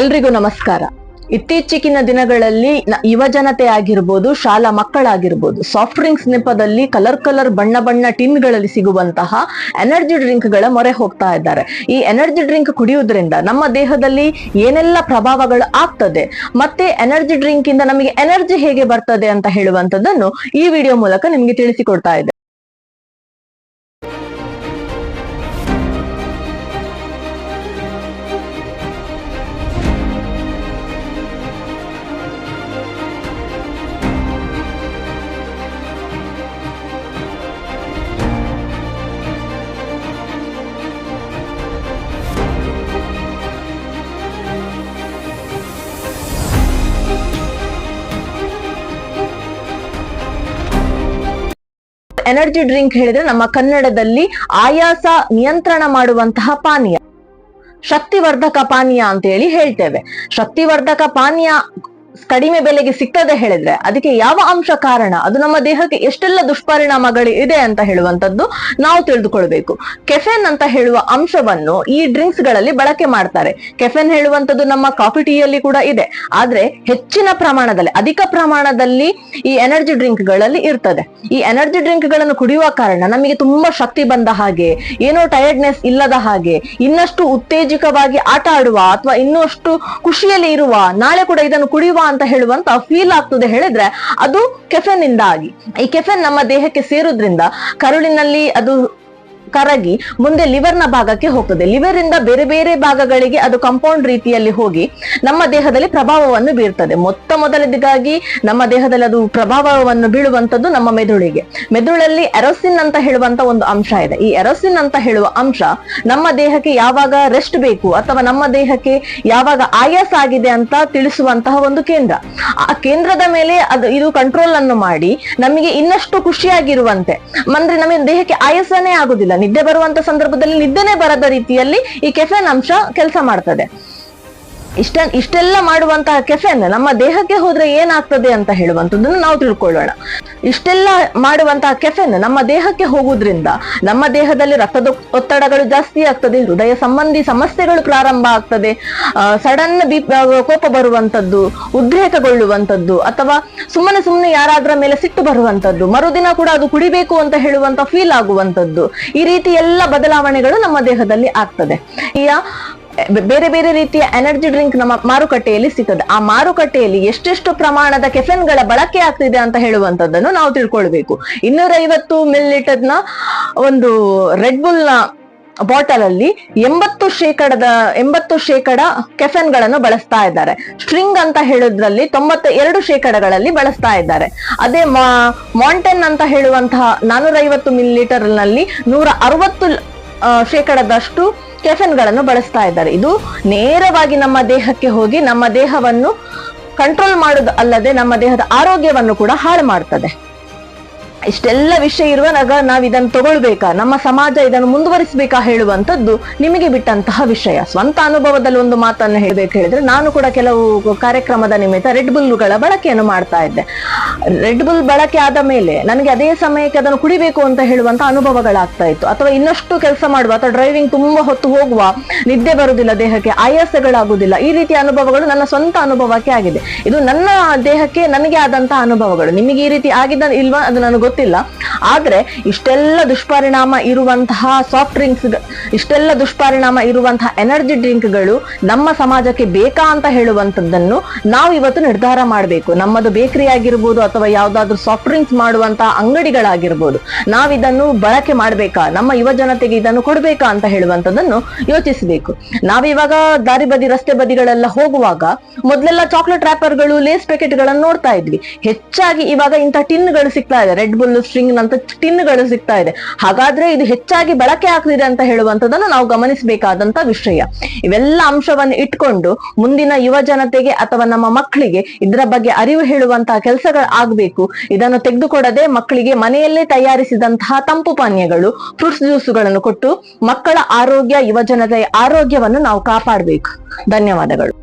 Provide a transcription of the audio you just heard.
ಎಲ್ರಿಗೂ ನಮಸ್ಕಾರ. ಇತ್ತೀಚಿನ ದಿನಗಳಲ್ಲಿ ಯುವ ಜನತೆ ಆಗಿರ್ಬೋದು, ಶಾಲಾ ಮಕ್ಕಳಾಗಿರ್ಬೋದು, ಸಾಫ್ಟ್ ಡ್ರಿಂಕ್ಸ್ ನೆಪದಲ್ಲಿ ಕಲರ್ ಬಣ್ಣ ಟಿನ್ಗಳಲ್ಲಿ ಸಿಗುವಂತಹ ಎನರ್ಜಿ ಡ್ರಿಂಕ್ ಗಳ ಮೊರೆ ಹೋಗ್ತಾ ಇದ್ದಾರೆ. ಈ ಎನರ್ಜಿ ಡ್ರಿಂಕ್ ಕುಡಿಯುವುದರಿಂದ ನಮ್ಮ ದೇಹದಲ್ಲಿ ಏನೆಲ್ಲ ಪ್ರಭಾವಗಳು ಆಗ್ತದೆ, ಮತ್ತೆ ಎನರ್ಜಿ ಡ್ರಿಂಕ್ ಇಂದ ನಮಗೆ ಎನರ್ಜಿ ಹೇಗೆ ಬರ್ತದೆ ಅಂತ ಹೇಳುವಂತದ್ದನ್ನು ಈ ವಿಡಿಯೋ ಮೂಲಕ ನಿಮ್ಗೆ ತಿಳಿಸಿಕೊಡ್ತಾ ಇದೆ. ಎನರ್ಜಿ ಡ್ರಿಂಕ್ ಹೇಳಿದ್ರೆ ನಮ್ಮ ಕನ್ನಡದಲ್ಲಿ ಆಯಾಸ ನಿಯಂತ್ರಣ ಮಾಡುವಂತಹ ಪಾನೀಯ, ಶಕ್ತಿವರ್ಧಕ ಪಾನೀಯ ಅಂತ ಹೇಳಿ ಹೇಳ್ತೇವೆ. ಶಕ್ತಿವರ್ಧಕ ಪಾನೀಯ ಕಡಿಮೆ ಬೆಲೆಗೆ ಸಿಗ್ತದೆ ಹೇಳಿದ್ರೆ ಅದಕ್ಕೆ ಯಾವ ಅಂಶ ಕಾರಣ, ಅದು ನಮ್ಮ ದೇಹಕ್ಕೆ ಎಷ್ಟೆಲ್ಲ ದುಷ್ಪರಿಣಾಮಗಳು ಇದೆ ಅಂತ ಹೇಳುವಂತದ್ದು ನಾವು ತಿಳಿದುಕೊಳ್ಬೇಕು. ಕೆಫೆನ್ ಅಂತ ಹೇಳುವ ಅಂಶವನ್ನು ಈ ಡ್ರಿಂಕ್ಸ್ ಗಳಲ್ಲಿ ಬಳಕೆ ಮಾಡ್ತಾರೆ. ಕೆಫೆನ್ ಹೇಳುವಂತದ್ದು ನಮ್ಮ ಕಾಫಿ ಟೀಯಲ್ಲಿ ಕೂಡ ಇದೆ, ಆದ್ರೆ ಹೆಚ್ಚಿನ ಪ್ರಮಾಣದಲ್ಲಿ, ಅಧಿಕ ಪ್ರಮಾಣದಲ್ಲಿ ಈ ಎನರ್ಜಿ ಡ್ರಿಂಕ್ ಗಳಲ್ಲಿ ಇರ್ತದೆ. ಈ ಎನರ್ಜಿ ಡ್ರಿಂಕ್ ಗಳನ್ನು ಕುಡಿಯುವ ಕಾರಣ ನಮಗೆ ತುಂಬಾ ಶಕ್ತಿ ಬಂದ ಹಾಗೆ, ಏನೋ ಟಯರ್ಡ್ನೆಸ್ ಇಲ್ಲದ ಹಾಗೆ, ಇನ್ನಷ್ಟು ಉತ್ತೇಜಕವಾಗಿ ಆಟ ಆಡುವ ಅಥವಾ ಇನ್ನಷ್ಟು ಖುಷಿಯಲ್ಲಿ ಇರುವ, ನಾಳೆ ಕೂಡ ಇದನ್ನು ಕುಡಿಯುವ ಅಂತ ಹೇಳುವಂತ ಫೀಲ್ ಆಗ್ತದೆ ಹೇಳಿದ್ರೆ ಅದು ಕೆಫೆನ್ ಇಂದಾಗಿ. ಈ ಕೆಫೆನ್ ನಮ್ಮ ದೇಹಕ್ಕೆ ಸೇರುವುದ್ರಿಂದ ಕರುಳಿನಲ್ಲಿ ಅದು ಕರಗಿ ಮುಂದೆ ಲಿವರ್ ನ ಭಾಗಕ್ಕೆ ಹೋಗ್ತದೆ. ಲಿವರ್ ಇಂದ ಬೇರೆ ಬೇರೆ ಭಾಗಗಳಿಗೆ ಅದು ಕಾಂಪೌಂಡ್ ರೀತಿಯಲ್ಲಿ ಹೋಗಿ ನಮ್ಮ ದೇಹದಲ್ಲಿ ಪ್ರಭಾವವನ್ನು ಬೀರ್ತದೆ. ಮೊದಲನೇದಾಗಿ ನಮ್ಮ ದೇಹದಲ್ಲಿ ಅದು ಪ್ರಭಾವವನ್ನು ಬೀಳುವಂತದ್ದು ನಮ್ಮ ಮೆದುಳಿಗೆ. ಮೆದುಳಲ್ಲಿ ಎರೋಸಿನ್ ಅಂತ ಹೇಳುವಂತ ಒಂದು ಅಂಶ ಇದೆ. ಈ ಎರೋಸಿನ್ ಅಂತ ಹೇಳುವ ಅಂಶ ನಮ್ಮ ದೇಹಕ್ಕೆ ಯಾವಾಗ ರೆಸ್ಟ್ ಬೇಕು ಅಥವಾ ನಮ್ಮ ದೇಹಕ್ಕೆ ಯಾವಾಗ ಆಯಾಸ ಆಗಿದೆ ಅಂತ ತಿಳಿಸುವಂತಹ ಒಂದು ಕೇಂದ್ರ. ಆ ಕೇಂದ್ರದ ಮೇಲೆ ಇದು ಕಂಟ್ರೋಲ್ ಅನ್ನು ಮಾಡಿ ನಮಗೆ ಇನ್ನಷ್ಟು ಖುಷಿಯಾಗಿರುವಂತೆ, ಅಂದ್ರೆ ನಮ್ಮ ದೇಹಕ್ಕೆ ಆಯಾಸನೇ ಆಗುದಿಲ್ಲ, ನಿದ್ದೆ ಬರುವಂತ ಸಂದರ್ಭದಲ್ಲಿ ನಿದ್ದೆನೆ ಬರದ ರೀತಿಯಲ್ಲಿ ಈ ಕೆಫೆನ್ ಅಂಶ ಕೆಲಸ ಮಾಡ್ತದೆ. ಇಷ್ಟೆಲ್ಲ ಮಾಡುವಂತಹ ಕೆಫೆನ್ ನಮ್ಮ ದೇಹಕ್ಕೆ ಹೋದ್ರೆ ಏನಾಗ್ತದೆ ಅಂತ ಹೇಳುವಂತದನ್ನು ನಾವು ತಿಳ್ಕೊಳ್ಳೋಣ. ಇಷ್ಟೆಲ್ಲ ಮಾಡುವಂತಹ ಕೆಫೆನ್ ನಮ್ಮ ದೇಹಕ್ಕೆ ಹೋಗುವುದ್ರಿಂದ ನಮ್ಮ ದೇಹದಲ್ಲಿ ರಕ್ತದ ಒತ್ತಡಗಳು ಜಾಸ್ತಿ ಆಗ್ತದೆ, ಹೃದಯ ಸಂಬಂಧಿ ಸಮಸ್ಯೆಗಳು ಪ್ರಾರಂಭ ಆಗ್ತದೆ, ಸಡನ್ ಕೋಪ ಬರುವಂತದ್ದು, ಉದ್ರೇಕಗೊಳ್ಳುವಂತದ್ದು, ಅಥವಾ ಸುಮ್ಮನೆ ಯಾರಾದ್ರ ಮೇಲೆ ಸಿಟ್ಟು ಬರುವಂತದ್ದು, ಮರುದಿನ ಕೂಡ ಅದು ಕುಡಿಬೇಕು ಅಂತ ಹೇಳುವಂತ ಫೀಲ್ ಆಗುವಂತದ್ದು, ಈ ರೀತಿ ಎಲ್ಲ ಬದಲಾವಣೆಗಳು ನಮ್ಮ ದೇಹದಲ್ಲಿ ಆಗ್ತದೆ. ಬೇರೆ ಬೇರೆ ರೀತಿಯ ಎನರ್ಜಿ ಡ್ರಿಂಕ್ ನಮ್ಮ ಮಾರುಕಟ್ಟೆಯಲ್ಲಿ ಸಿಗ್ತದೆ. ಆ ಮಾರುಕಟ್ಟೆಯಲ್ಲಿ ಎಷ್ಟೆಷ್ಟು ಪ್ರಮಾಣದ ಕೆಫೆನ್ ಗಳ ಬಳಕೆ ಆಗ್ತಿದೆ ಅಂತ ಹೇಳುವಂತದ್ದನ್ನು ನಾವು ತಿಳ್ಕೊಳ್ಬೇಕು. 250 ml ಒಂದು ರೆಡ್ ಬುಲ್ ನ ಬಾಟಲ್ ಅಲ್ಲಿ 80% ಕೆಫೆನ್ ಗಳನ್ನು ಬಳಸ್ತಾ ಇದ್ದಾರೆ. ಸ್ಟ್ರಿಂಗ್ ಅಂತ ಹೇಳುದ್ರಲ್ಲಿ 92% ಬಳಸ್ತಾ ಇದ್ದಾರೆ. ಅದೇ ಮಾಂಟೇನ್ ಅಂತ ಹೇಳುವಂತಹ 450 ml ನಲ್ಲಿ 160% ಕೆಫೆನ್ ಗಳನ್ನು ಬಳಸ್ತಾ ಇದ್ದಾರೆ. ಇದು ನೇರವಾಗಿ ನಮ್ಮ ದೇಹಕ್ಕೆ ಹೋಗಿ ನಮ್ಮ ದೇಹವನ್ನು ಕಂಟ್ರೋಲ್ ಮಾಡುವುದು ಅಲ್ಲದೆ ನಮ್ಮ ದೇಹದ ಆರೋಗ್ಯವನ್ನು ಕೂಡ ಹಾಳು ಮಾಡ್ತದೆ. ಇಷ್ಟೆಲ್ಲ ವಿಷಯ ಇರುವಾಗ ನಾವು ಇದನ್ನು ತಗೊಳ್ಬೇಕಾ, ನಮ್ಮ ಸಮಾಜ ಇದನ್ನು ಮುಂದುವರಿಸಬೇಕಾ ಹೇಳುವಂತದ್ದು ನಿಮಗೆ ಬಿಟ್ಟಂತಹ ವಿಷಯ. ಸ್ವಂತ ಅನುಭವದಲ್ಲಿ ಒಂದು ಮಾತನ್ನು ಹೇಳ್ಬೇಕು ಹೇಳಿದ್ರೆ, ನಾನು ಕೂಡ ಕೆಲವು ಕಾರ್ಯಕ್ರಮದ ನಿಮಿತ್ತ ರೆಡ್ ಬುಲ್ಗಳ ಬಳಕೆಯನ್ನು ಮಾಡ್ತಾ ಇದ್ದೆ. ರೆಡ್ ಬುಲ್ ಬಳಕೆ ಆದ ಮೇಲೆ ನನಗೆ ಅದೇ ಸಮಯಕ್ಕೆ ಅದನ್ನು ಕುಡಿಬೇಕು ಅಂತ ಹೇಳುವಂತ ಅನುಭವಗಳಾಗ್ತಾ ಇತ್ತು. ಅಥವಾ ಇನ್ನಷ್ಟು ಕೆಲಸ ಮಾಡುವ ಅಥವಾ ಡ್ರೈವಿಂಗ್ ತುಂಬಾ ಹೊತ್ತು ಹೋಗುವ, ನಿದ್ದೆ ಬರುವುದಿಲ್ಲ, ದೇಹಕ್ಕೆ ಆಯಾಸಗಳಾಗುವುದಿಲ್ಲ, ಈ ರೀತಿಯ ಅನುಭವಗಳು ನನ್ನ ಸ್ವಂತ ಅನುಭವಕ್ಕೆ ಆಗಿದೆ. ಇದು ನನ್ನ ದೇಹಕ್ಕೆ ನನಗೆ ಆದಂತಹ ಅನುಭವಗಳು. ನಿಮಗೆ ಈ ರೀತಿ ಆಗಿದ್ದ ಇಲ್ವಾ ಅದು ನನಗೆ ಗೊತ್ತಿಲ್ಲ. ಆದ್ರೆ ಇಷ್ಟೆಲ್ಲ ದುಷ್ಪರಿಣಾಮ ಇರುವಂತಹ ಸಾಫ್ಟ್ ಡ್ರಿಂಕ್ಸ್, ಇಷ್ಟೆಲ್ಲ ದುಷ್ಪರಿಣಾಮ ಇರುವಂತಹ ಎನರ್ಜಿ ಡ್ರಿಂಕ್ ಗಳು ನಮ್ಮ ಸಮಾಜಕ್ಕೆ ಬೇಕಾ ಅಂತ ಹೇಳುವಂತದ್ದನ್ನು ನಾವು ಇವತ್ತು ನಿರ್ಧಾರ ಮಾಡಬೇಕು. ನಮ್ಮದು ಬೇಕರಿ ಆಗಿರ್ಬೋದು ಅಥವಾ ಯಾವ್ದಾದ್ರು ಸಾಫ್ಟ್ ಡ್ರಿಂಕ್ಸ್ ಮಾಡುವಂತಹ ಅಂಗಡಿಗಳಾಗಿರ್ಬೋದು, ನಾವಿದನ್ನು ಬಳಕೆ ಮಾಡ್ಬೇಕಾ, ನಮ್ಮ ಯುವ ಜನತೆಗೆ ಇದನ್ನು ಕೊಡ್ಬೇಕಾ ಅಂತ ಹೇಳುವಂತದ್ದನ್ನು ಯೋಚಿಸಬೇಕು. ನಾವಿವಾಗ ದಾರಿ ಬದಿ, ರಸ್ತೆ ಬದಿಗಳೆಲ್ಲ ಹೋಗುವಾಗ ಮೊದಲೆಲ್ಲ ಚಾಕ್ಲೇಟ್ ರ್ಯಾಪರ್ಗಳು, ಲೇಸ್ ಪ್ಯಾಕೆಟ್ ಗಳನ್ನು ನೋಡ್ತಾ ಇದ್ವಿ. ಹೆಚ್ಚಾಗಿ ಇವಾಗ ಇಂಥ ಟಿನ್ಗಳು ಸಿಗ್ತಾ ಇದೆ, ರೆಡ್ ಬುಲ್, ಸ್ಟ್ರಿಂಗ್ ನಂತ ಟಿನ್ಗಳು ಸಿಗ್ತಾ ಇದೆ. ಹಾಗಾದ್ರೆ ಇದು ಹೆಚ್ಚಾಗಿ ಬಳಕೆ ಆಗ್ತಿದೆ ಅಂತ ಹೇಳುವಂತದನ್ನು ನಾವು ಗಮನಿಸಬೇಕಾದಂತ ವಿಷಯ. ಇವೆಲ್ಲ ಅಂಶವನ್ನು ಇಟ್ಕೊಂಡು ಮುಂದಿನ ಯುವ ಜನತೆಗೆ ಅಥವಾ ನಮ್ಮ ಮಕ್ಕಳಿಗೆ ಇದರ ಬಗ್ಗೆ ಅರಿವು ಹೇಳುವಂತಹ ಕೆಲಸಗಳು ಆಗ್ಬೇಕು. ಇದನ್ನು ತೆಗೆದುಕೊಡದೆ ಮಕ್ಕಳಿಗೆ ಮನೆಯಲ್ಲೇ ತಯಾರಿಸಿದಂತಹ ತಂಪು ಪಾನೀಯಗಳು, ಫ್ರೂಟ್ಸ್ ಜ್ಯೂಸುಗಳನ್ನು ಕೊಟ್ಟು ಮಕ್ಕಳ ಆರೋಗ್ಯ, ಯುವ ಜನತೆಯ ಆರೋಗ್ಯವನ್ನು ನಾವು ಕಾಪಾಡಬೇಕು. ಧನ್ಯವಾದಗಳು.